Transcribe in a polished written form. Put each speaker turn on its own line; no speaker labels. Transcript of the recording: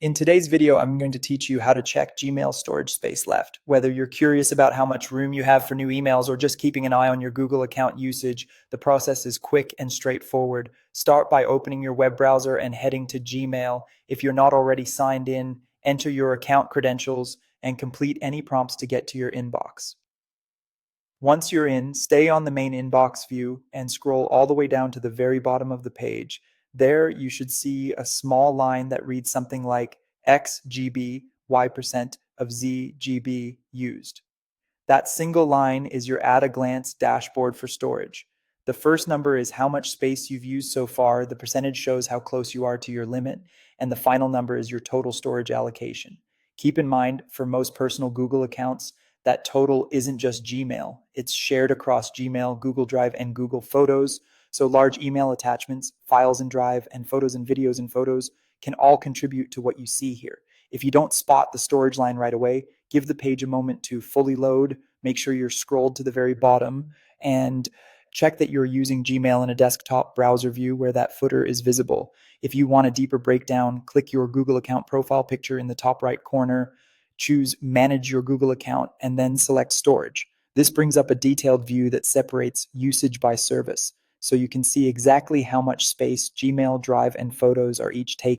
In today's video, I'm going to teach you how to check Gmail storage space left. Whether you're curious about how much room you have for new emails or just keeping an eye on your Google account usage, the process is quick and straightforward. Start by opening your web browser and heading to Gmail. If you're not already signed in, enter your account credentials and complete any prompts to get to your inbox. Once you're in, stay on the main inbox view and scroll all the way down to the very bottom of the page. There, you should see a small line that reads something like X GB, Y% of Z GB used. That single line is your at-a-glance dashboard for storage. The first number is how much space you've used so far, the percentage shows how close you are to your limit, and the final number is your total storage allocation. Keep in mind, for most personal Google accounts, that total isn't just Gmail. It's shared across Gmail, Google Drive, and Google Photos. So large email attachments, files in Drive, and photos and videos in Photos can all contribute to what you see here. If you don't spot the storage line right away, give the page a moment to fully load. Make sure you're scrolled to the very bottom and check that you're using Gmail in a desktop browser view where that footer is visible. If you want a deeper breakdown, click your Google account profile picture in the top right corner, choose Manage Your Google Account, and then select Storage. This brings up a detailed view that separates usage by service, so you can see exactly how much space Gmail, Drive, and Photos are each taking.